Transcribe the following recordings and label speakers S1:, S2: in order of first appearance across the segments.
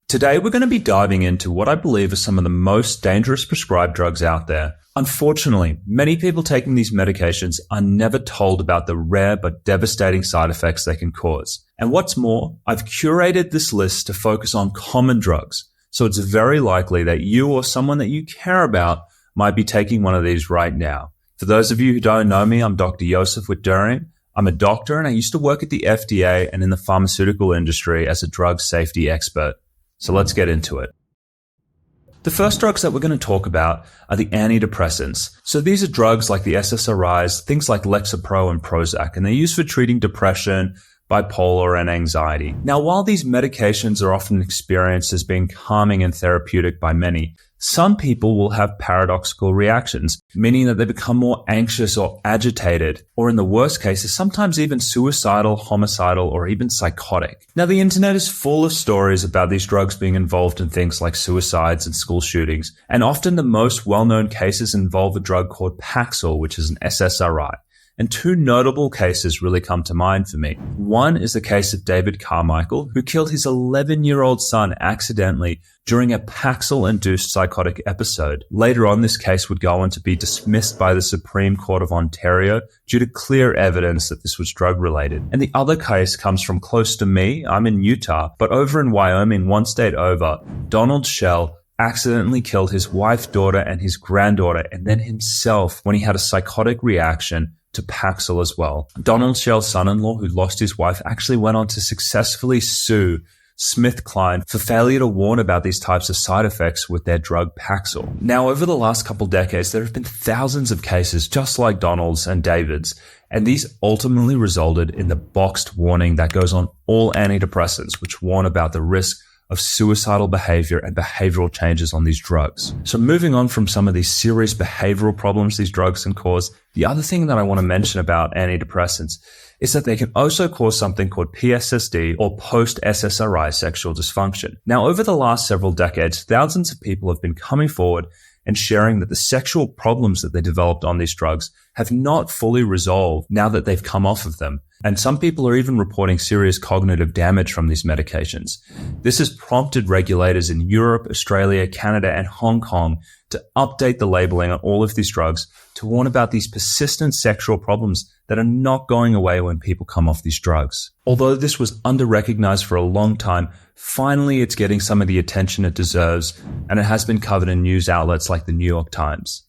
S1: Today we're going to be diving into what I believe are some of the most dangerous prescribed drugs out there. Unfortunately, many people taking these medications are never told about the rare but devastating side effects they can cause. And what's more, I've curated this list to focus on common drugs, so it's very likely that you or someone that you care about might be taking one of these right now. For those of you who don't know me, I'm Dr. Josef Witt-Doerring. I'm a doctor and I used to work at the FDA and in the pharmaceutical industry as a drug safety expert. So let's get into it. The first drugs that we're going to talk about are the antidepressants. So these are drugs like the SSRIs, things like Lexapro and Prozac, and they're used for treating depression, bipolar, and anxiety. Now, while these medications are often experienced as being calming and therapeutic by many, some people will have paradoxical reactions, meaning that they become more anxious or agitated, or in the worst cases, sometimes even suicidal, homicidal, or even psychotic. Now, the internet is full of stories about these drugs being involved in things like suicides and school shootings, and often the most well-known cases involve a drug called Paxil, which is an SSRI. And two notable cases really come to mind for me. One is the case of David Carmichael, who killed his 11-year-old son accidentally during a Paxil-induced psychotic episode. Later on, this case would go on to be dismissed by the Supreme Court of Ontario due to clear evidence that this was drug-related. And the other case comes from close to me. I'm in Utah, but over in Wyoming, one state over, Donald Schell accidentally killed his wife, daughter, and his granddaughter, and then himself when he had a psychotic reaction to Paxil as well. Donald Schell's son-in-law, who lost his wife, actually went on to successfully sue SmithKline for failure to warn about these types of side effects with their drug Paxil. Now, over the last couple decades, there have been thousands of cases just like Donald's and David's, and these ultimately resulted in the boxed warning that goes on all antidepressants, which warn about the risk of suicidal behavior and behavioral changes on these drugs. So moving on from some of these serious behavioral problems these drugs can cause, the other thing that I want to mention about antidepressants is that they can also cause something called PSSD or post-SSRI sexual dysfunction. Now, over the last several decades, thousands of people have been coming forward and sharing that the sexual problems that they developed on these drugs have not fully resolved now that they've come off of them. And some people are even reporting serious cognitive damage from these medications. This has prompted regulators in Europe, Australia, Canada, and Hong Kong to update the labeling on all of these drugs to warn about these persistent sexual problems that are not going away when people come off these drugs. Although this was under-recognized for a long time, finally it's getting some of the attention it deserves, and it has been covered in news outlets like the New York Times.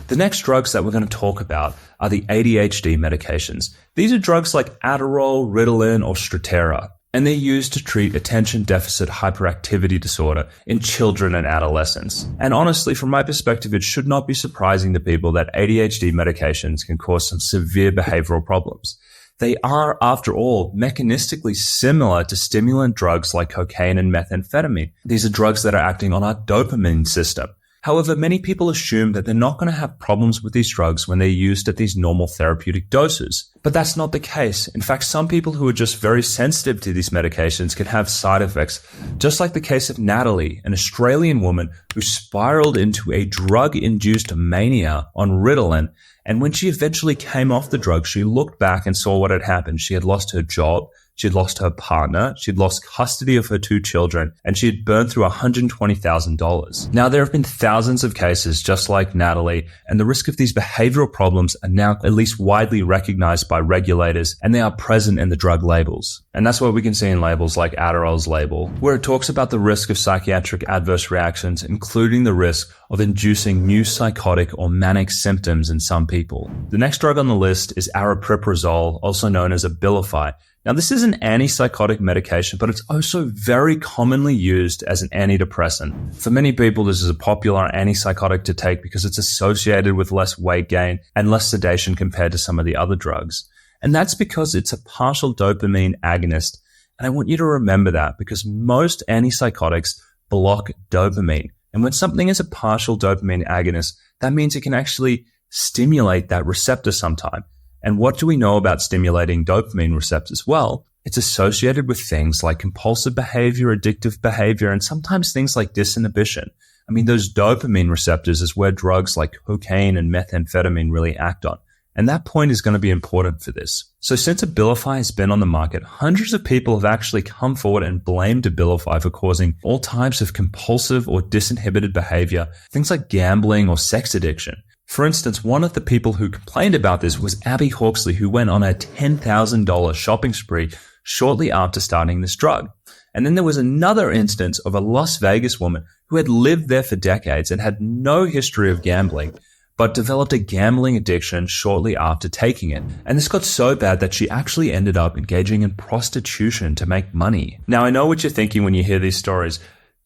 S1: The next drugs that we're going to talk about are the ADHD medications. These are drugs like Adderall, Ritalin, or Strattera, and they're used to treat attention deficit hyperactivity disorder in children and adolescents. And honestly, from my perspective, it should not be surprising to people that ADHD medications can cause some severe behavioral problems. They are, after all, mechanistically similar to stimulant drugs like cocaine and methamphetamine. These are drugs that are acting on our dopamine system. However, many people assume that they're not going to have problems with these drugs when they're used at these normal therapeutic doses. But that's not the case. In fact, some people who are just very sensitive to these medications can have side effects, just like the case of Natalie, an Australian woman who spiraled into a drug-induced mania on Ritalin. And when she eventually came off the drug, she looked back and saw what had happened. She had lost her job. She'd lost her partner, she'd lost custody of her 2 children, and she had burned through $120,000. Now, there have been thousands of cases just like Natalie, and the risk of these behavioral problems are now at least widely recognized by regulators, and they are present in the drug labels. And that's what we can see in labels like Adderall's label, where it talks about the risk of psychiatric adverse reactions, including the risk of inducing new psychotic or manic symptoms in some people. The next drug on the list is aripiprazole, also known as Abilify. Now, this is an antipsychotic medication, but it's also very commonly used as an antidepressant. For many people, this is a popular antipsychotic to take because it's associated with less weight gain and less sedation compared to some of the other drugs. And that's because it's a partial dopamine agonist. And I want you to remember that because most antipsychotics block dopamine. And when something is a partial dopamine agonist, that means it can actually stimulate that receptor sometime. And what do we know about stimulating dopamine receptors? Well, it's associated with things like compulsive behavior, addictive behavior, and sometimes things like disinhibition. I mean, those dopamine receptors is where drugs like cocaine and methamphetamine really act on. And that point is going to be important for this. So since Abilify has been on the market, hundreds of people have actually come forward and blamed Abilify for causing all types of compulsive or disinhibited behavior, things like gambling or sex addiction. For instance, one of the people who complained about this was Abby Hawksley, who went on a $10,000 shopping spree shortly after starting this drug. And then there was another instance of a Las Vegas woman who had lived there for decades and had no history of gambling, but developed a gambling addiction shortly after taking it. And this got so bad that she actually ended up engaging in prostitution to make money. Now, I know what you're thinking when you hear these stories.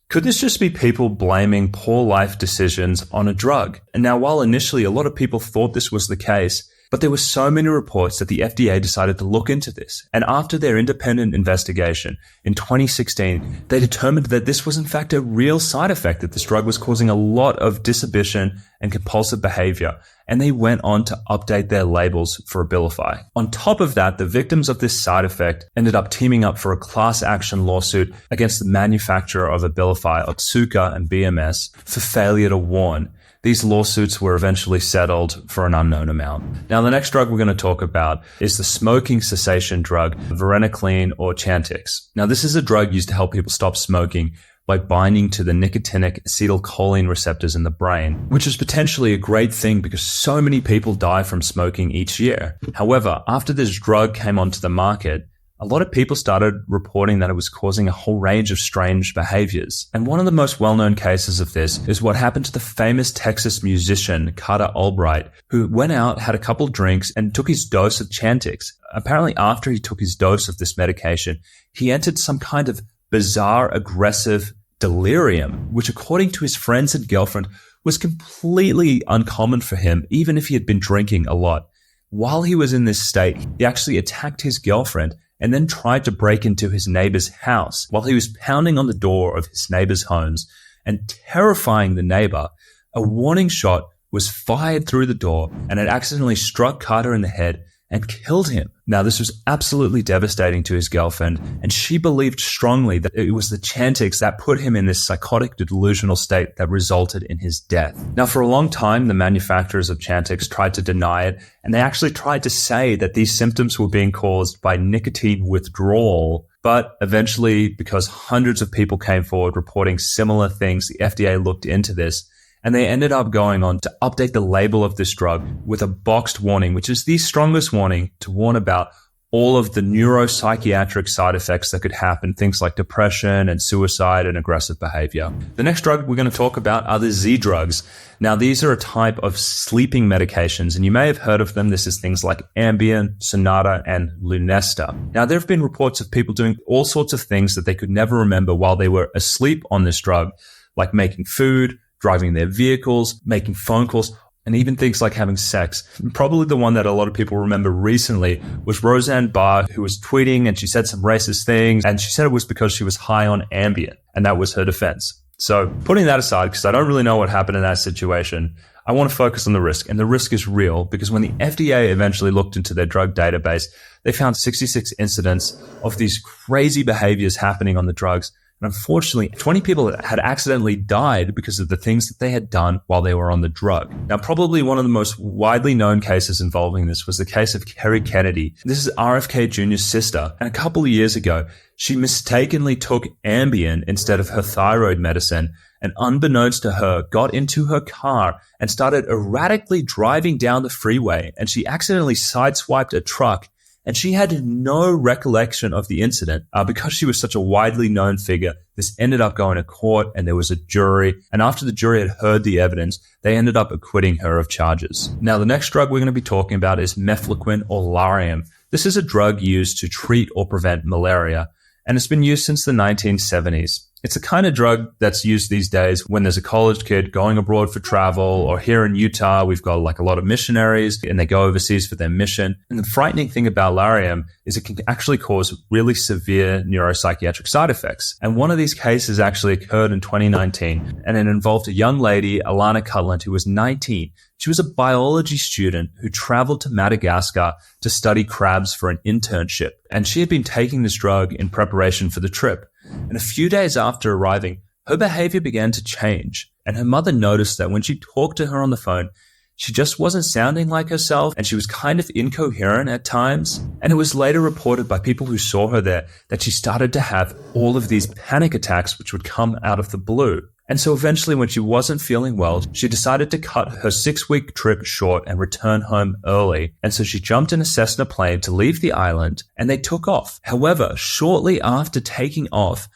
S1: Could this just be people blaming poor life decisions on a drug? And now, while initially a lot of people thought this was the case, but there were so many reports that the FDA decided to look into this. And after their independent investigation in 2016, they determined that this was in fact a real side effect, that this drug was causing a lot of dishibition and compulsive behavior. And they went on to update their labels for Abilify. On top of that, the victims of this side effect ended up teaming up for a class action lawsuit against the manufacturer of Abilify, Otsuka and BMS, for failure to warn. These lawsuits were eventually settled for an unknown amount. Now, the next drug we're going to talk about is the smoking cessation drug, varenicline or Chantix. Now, this is a drug used to help people stop smoking by binding to the nicotinic acetylcholine receptors in the brain, which is potentially a great thing because so many people die from smoking each year. However, after this drug came onto the market, a lot of people started reporting that it was causing a whole range of strange behaviors. And one of the most well-known cases of this is what happened to the famous Texas musician Carter Albright, who went out, had a couple drinks, and took his dose of Chantix. Apparently, after he took his dose of this medication, he entered some kind of bizarre, aggressive delirium, which according to his friends and girlfriend was completely uncommon for him, even if he had been drinking a lot. While he was in this state, he actually attacked his girlfriend and then tried to break into his neighbor's house. While he was pounding on the door of his neighbor's homes and terrifying the neighbor, a warning shot was fired through the door and it accidentally struck Carter in the head and killed him. Now, this was absolutely devastating to his girlfriend, and she believed strongly that it was the Chantix that put him in this psychotic delusional state that resulted in his death. Now, for a long time, the manufacturers of Chantix tried to deny it, and they actually tried to say that these symptoms were being caused by nicotine withdrawal. But eventually, because hundreds of people came forward reporting similar things, the FDA looked into this, and they ended up going on to update the label of this drug with a boxed warning, which is the strongest warning to warn about all of the neuropsychiatric side effects that could happen, things like depression and suicide and aggressive behavior. The next drug we're going to talk about are the Z drugs. Now, these are a type of sleeping medications, and you may have heard of them. This is things like Ambien, Sonata, and Lunesta. Now, there have been reports of people doing all sorts of things that they could never remember while they were asleep on this drug, like making food, driving their vehicles, making phone calls, and even things like having sex. Probably the one that a lot of people remember recently was Roseanne Barr, who was tweeting and she said some racist things, and she said it was because she was high on Ambien, and that was her defense. So putting that aside, because I don't really know what happened in that situation, I want to focus on the risk, and the risk is real because when the FDA eventually looked into their drug database, they found 66 incidents of these crazy behaviors happening on the drugs. And unfortunately, 20 people had accidentally died because of the things that they had done while they were on the drug. Now, probably one of the most widely known cases involving this was the case of Kerry Kennedy. This is RFK Jr.'s sister. And a couple of years ago, she mistakenly took Ambien instead of her thyroid medicine, and unbeknownst to her, got into her car and started erratically driving down the freeway. And she accidentally sideswiped a truck. And she had no recollection of the incident because she was such a widely known figure. This ended up going to court and there was a jury. And after the jury had heard the evidence, they ended up acquitting her of charges. Now, the next drug we're going to be talking about is Mefloquine or Lariam. This is a drug used to treat or prevent malaria, and it's been used since the 1970s. It's the kind of drug that's used these days when there's a college kid going abroad for travel, or here in Utah, we've got like a lot of missionaries and they go overseas for their mission. And the frightening thing about Lariam is it can actually cause really severe neuropsychiatric side effects. And one of these cases actually occurred in 2019, and it involved a young lady, Alana Cutland, who was 19. She was a biology student who traveled to Madagascar to study crabs for an internship. And she had been taking this drug in preparation for the trip. And a few days after arriving, her behavior began to change. And her mother noticed that when she talked to her on the phone, She just wasn't sounding like herself, and she was kind of incoherent at times. And it was later reported by people who saw her there that she started to have all of these panic attacks which would come out of the blue. And so eventually, when she wasn't feeling well, she decided to cut her 6-week trip short and return home early. And so she jumped in a Cessna plane to leave the island, and they took off. However, shortly after taking off,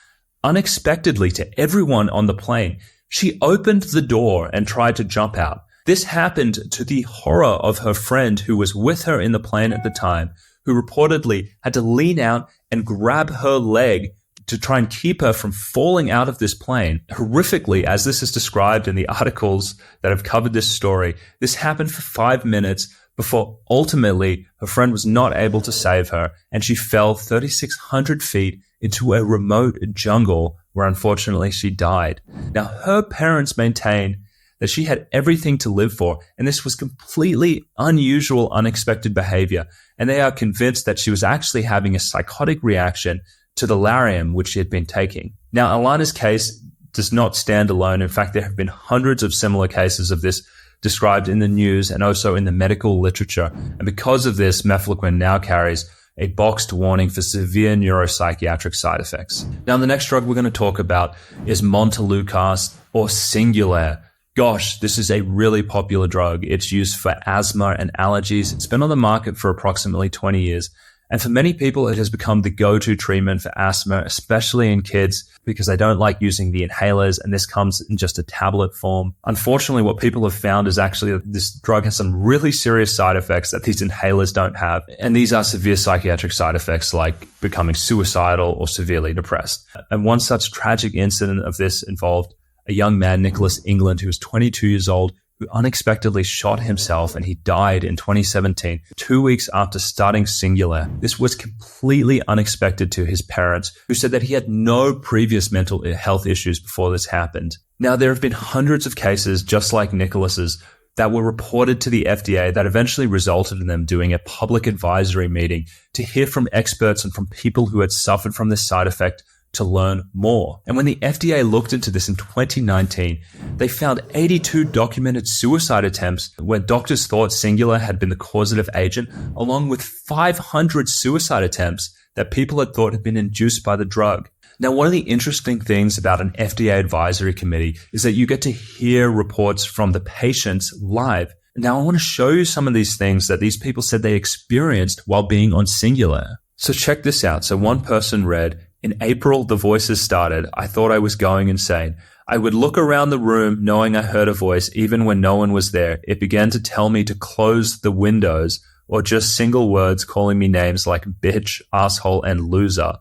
S1: unexpectedly to everyone on the plane, she opened the door and tried to jump out. This happened to the horror of her friend who was with her in the plane at the time, who reportedly had to lean out and grab her leg to try and keep her from falling out of this plane. Horrifically, as this is described in the articles that have covered this story, this happened for 5 minutes before ultimately her friend was not able to save her, and she fell 3,600 feet into a remote jungle where unfortunately she died. Now, her parents maintain that she had everything to live for, and this was completely unusual, unexpected behavior, and they are convinced that she was actually having a psychotic reaction to the Lariam which she had been taking. Now, Alana's case does not stand alone. In fact, there have been hundreds of similar cases of this described in the news and also in the medical literature, and because of this, Mefloquine now carries a boxed warning for severe neuropsychiatric side effects. Now, the next drug we're going to talk about is Montelukast, or Singulair. Gosh, this is a really popular drug. It's used for asthma and allergies. It's been on the market for approximately 20 years. And for many people, it has become the go-to treatment for asthma, especially in kids, because they don't like using the inhalers, and this comes in just a tablet form. Unfortunately, what people have found is actually that this drug has some really serious side effects that these inhalers don't have. And these are severe psychiatric side effects like becoming suicidal or severely depressed. And one such tragic incident of this involved a young man, Nicholas England, who was 22 years old, who unexpectedly shot himself, and he died in 2017, 2 weeks after starting Singulair. This was completely unexpected to his parents, who said that he had no previous mental health issues before this happened. Now, there have been hundreds of cases just like Nicholas's that were reported to the FDA that eventually resulted in them doing a public advisory meeting to hear from experts and from people who had suffered from this side effect to learn more. And when the FDA looked into this in 2019, they found 82 documented suicide attempts where doctors thought Singulair had been the causative agent, along with 500 suicide attempts that people had thought had been induced by the drug. Now, one of the interesting things about an FDA advisory committee is that you get to hear reports from the patients live. Now, I want to show you some of these things that these people said they experienced while being on Singulair. So check this out. So one person read, "In April, the voices started. I thought I was going insane. I would look around the room knowing I heard a voice even when no one was there. It began to tell me to close the windows or just single words calling me names like bitch, asshole, and loser.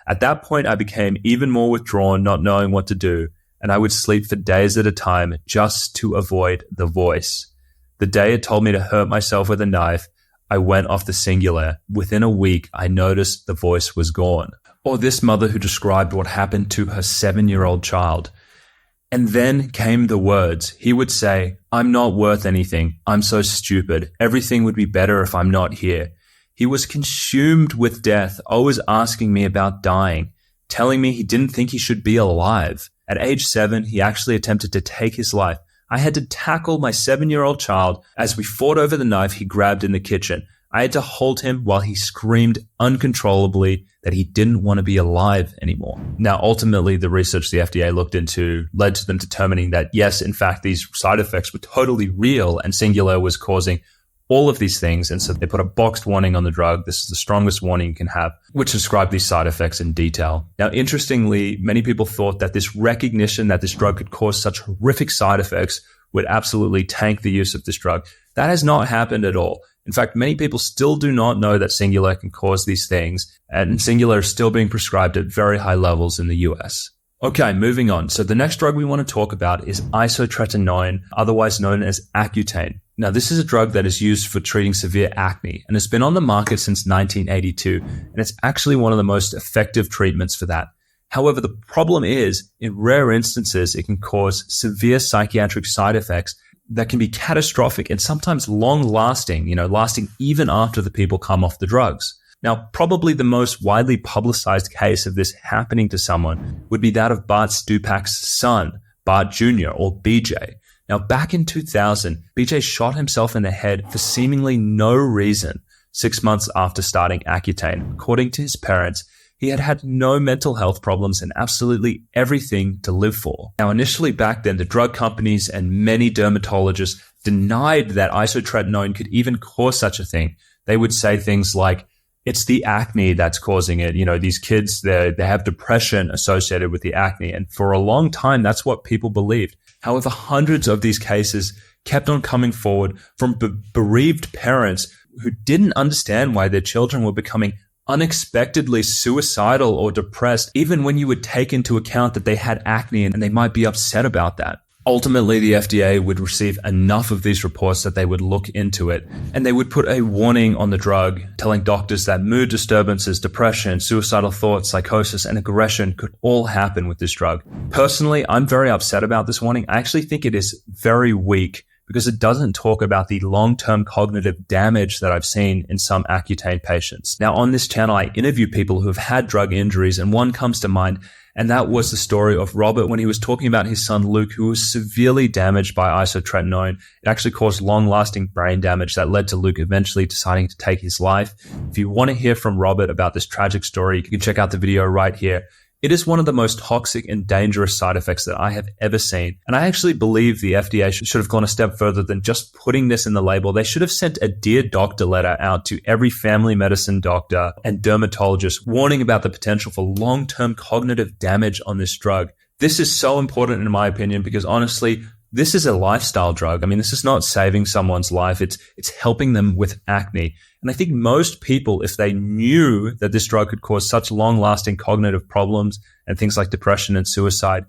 S1: At that point, I became even more withdrawn, not knowing what to do, and I would sleep for days at a time just to avoid the voice. The day it told me to hurt myself with a knife, I went off the Singulair. Within a week, I noticed the voice was gone." Or this mother who described what happened to her 7-year-old child. "And then came the words. He would say, 'I'm not worth anything. I'm so stupid. Everything would be better if I'm not here.' He was consumed with death, always asking me about dying, telling me he didn't think he should be alive. At age 7, he actually attempted to take his life. I had to tackle my 7-year-old child as we fought over the knife he grabbed in the kitchen. I had to hold him while he screamed uncontrollably that he didn't want to be alive anymore." Now, ultimately, the research the FDA looked into led to them determining that, yes, in fact, these side effects were totally real and Singulair was causing all of these things. And so they put a boxed warning on the drug. This is the strongest warning you can have, which described these side effects in detail. Now, interestingly, many people thought that this recognition that this drug could cause such horrific side effects would absolutely tank the use of this drug. That has not happened at all. In fact, many people still do not know that Singulair can cause these things, and Singulair is still being prescribed at very high levels in the US. Okay, moving on. So the next drug we want to talk about is isotretinoin, otherwise known as Accutane. Now, this is a drug that is used for treating severe acne, and it's been on the market since 1982, and it's actually one of the most effective treatments for that. However, the problem is, in rare instances, it can cause severe psychiatric side effects that can be catastrophic and sometimes long-lasting, lasting even after the people come off the drugs. Now, probably the most widely publicized case of this happening to someone would be that of Bart Stupak's son, Bart Jr. or BJ. Now, back in 2000, BJ shot himself in the head for seemingly no reason 6 months after starting Accutane. According to his parents, he had had no mental health problems and absolutely everything to live for. Now, initially back then, the drug companies and many dermatologists denied that isotretinoin could even cause such a thing. They would say things like, it's the acne that's causing it. You know, these kids, they have depression associated with the acne. And for a long time, that's what people believed. However, hundreds of these cases kept on coming forward from bereaved parents who didn't understand why their children were becoming unexpectedly suicidal or depressed, even when you would take into account that they had acne and they might be upset about that. Ultimately, the FDA would receive enough of these reports that they would look into it, and they would put a warning on the drug telling doctors that mood disturbances, depression, suicidal thoughts, psychosis, and aggression could all happen with this drug. Personally, I'm very upset about this warning. I actually think it is very weak because it doesn't talk about the long-term cognitive damage that I've seen in some Accutane patients. Now, on this channel, I interview people who have had drug injuries, and one comes to mind, and that was the story of Robert when he was talking about his son Luke, who was severely damaged by isotretinoin. It actually caused long-lasting brain damage that led to Luke eventually deciding to take his life. If you want to hear from Robert about this tragic story, you can check out the video right here. It is one of the most toxic and dangerous side effects that I have ever seen. And I actually believe the FDA should have gone a step further than just putting this in the label. They should have sent a Dear Doctor letter out to every family medicine doctor and dermatologist warning about the potential for long-term cognitive damage on this drug. This is so important in my opinion because honestly, this is a lifestyle drug. I mean, this is not saving someone's life. It's helping them with acne. And I think most people, if they knew that this drug could cause such long-lasting cognitive problems and things like depression and suicide,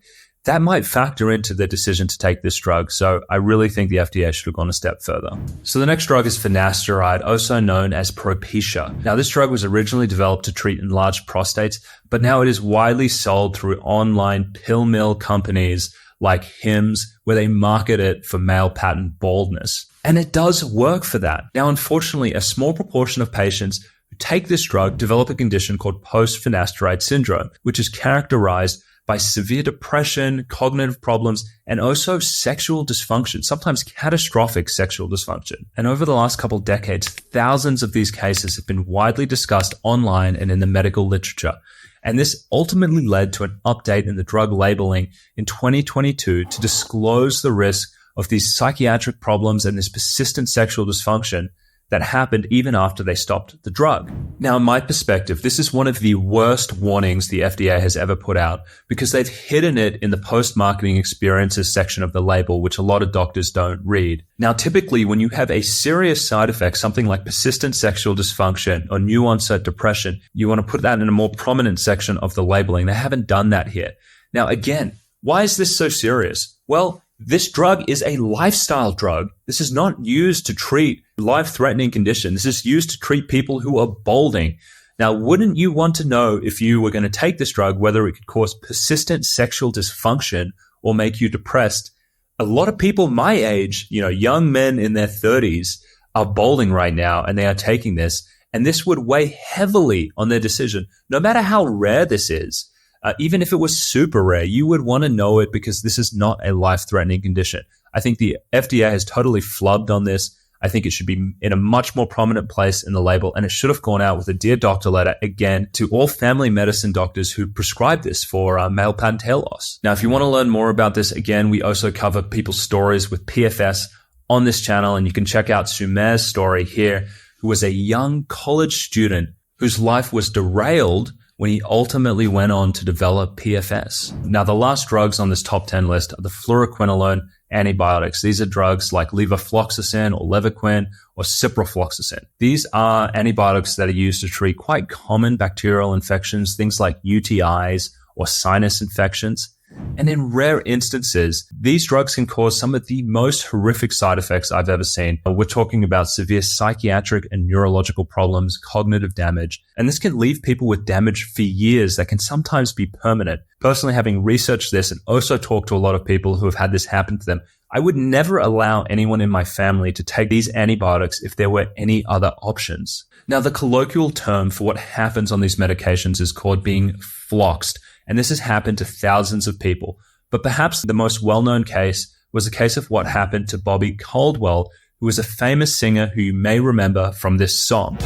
S1: that might factor into their decision to take this drug. So I really think the FDA should have gone a step further. So the next drug is Finasteride, also known as Propecia. Now, this drug was originally developed to treat enlarged prostates, but now it is widely sold through online pill mill companies like Hims, where they market it for male pattern baldness. And it does work for that. Now, unfortunately, a small proportion of patients who take this drug develop a condition called post-finasteride syndrome, which is characterized by severe depression, cognitive problems, and also sexual dysfunction, sometimes catastrophic sexual dysfunction. And over the last couple decades, thousands of these cases have been widely discussed online and in the medical literature. And this ultimately led to an update in the drug labeling in 2022 to disclose the risk of these psychiatric problems and this persistent sexual dysfunction that happened even after they stopped the drug. Now, in my perspective, this is one of the worst warnings the FDA has ever put out because they've hidden it in the post-marketing experiences section of the label, which a lot of doctors don't read. Now, typically, when you have a serious side effect, something like persistent sexual dysfunction or new onset depression, you want to put that in a more prominent section of the labeling. They haven't done that here. Now, again, why is this so serious? Well, this drug is a lifestyle drug. This is not used to treat life-threatening conditions. This is used to treat people who are balding. Now, wouldn't you want to know if you were going to take this drug, whether it could cause persistent sexual dysfunction or make you depressed? A lot of people my age, young men in their 30s are balding right now and they are taking this. And this would weigh heavily on their decision, no matter how rare this is. Even if it was super rare, you would want to know it because this is not a life-threatening condition. I think the FDA has totally flubbed on this. I think it should be in a much more prominent place in the label, and it should have gone out with a Dear Doctor letter, again, to all family medicine doctors who prescribe this for male pattern hair loss. Now, if you want to learn more about this, again, we also cover people's stories with PFS on this channel, and you can check out Sumer's story here, who was a young college student whose life was derailed when he ultimately went on to develop PFS. Now, the last drugs on this top 10 list are the fluoroquinolone antibiotics. These are drugs like levofloxacin or Levaquin or ciprofloxacin. These are antibiotics that are used to treat quite common bacterial infections, things like UTIs or sinus infections. And in rare instances, these drugs can cause some of the most horrific side effects I've ever seen. We're talking about severe psychiatric and neurological problems, cognitive damage, and this can leave people with damage for years that can sometimes be permanent. Personally, having researched this and also talked to a lot of people who have had this happen to them, I would never allow anyone in my family to take these antibiotics if there were any other options. Now, the colloquial term for what happens on these medications is called being floxed. And this has happened to thousands of people. But perhaps the most well-known case was a case of what happened to Bobby Caldwell, who was a famous singer who you may remember from this song.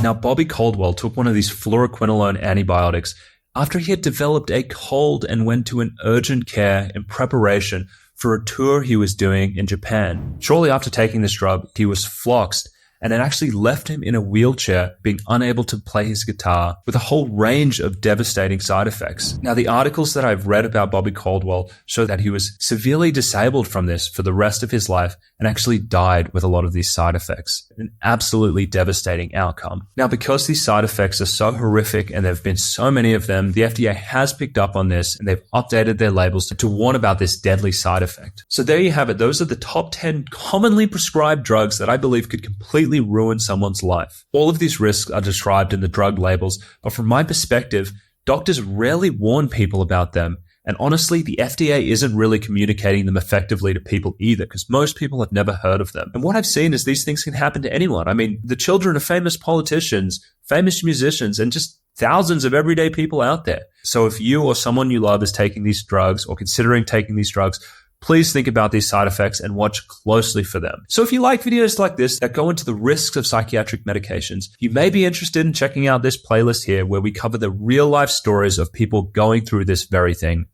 S1: Now, Bobby Caldwell took one of these fluoroquinolone antibiotics after he had developed a cold and went to an urgent care in preparation for a tour he was doing in Japan. Shortly after taking this drug, he was floxed, and it actually left him in a wheelchair, being unable to play his guitar, with a whole range of devastating side effects. Now, the articles that I've read about Bobby Caldwell show that he was severely disabled from this for the rest of his life and actually died with a lot of these side effects. An absolutely devastating outcome. Now, because these side effects are so horrific and there have been so many of them, the FDA has picked up on this and they've updated their labels to warn about this deadly side effect. So there you have it. Those are the top 10 commonly prescribed drugs that I believe could completely ruin someone's life. All of these risks are described in the drug labels, but from my perspective, doctors rarely warn people about them. And honestly, the FDA isn't really communicating them effectively to people either, because most people have never heard of them. And what I've seen is these things can happen to anyone. I mean, the children of famous politicians, famous musicians, and just thousands of everyday people out there. So if you or someone you love is taking these drugs or considering taking these drugs, please think about these side effects and watch closely for them. So if you like videos like this that go into the risks of psychiatric medications, you may be interested in checking out this playlist here where we cover the real life stories of people going through this very thing.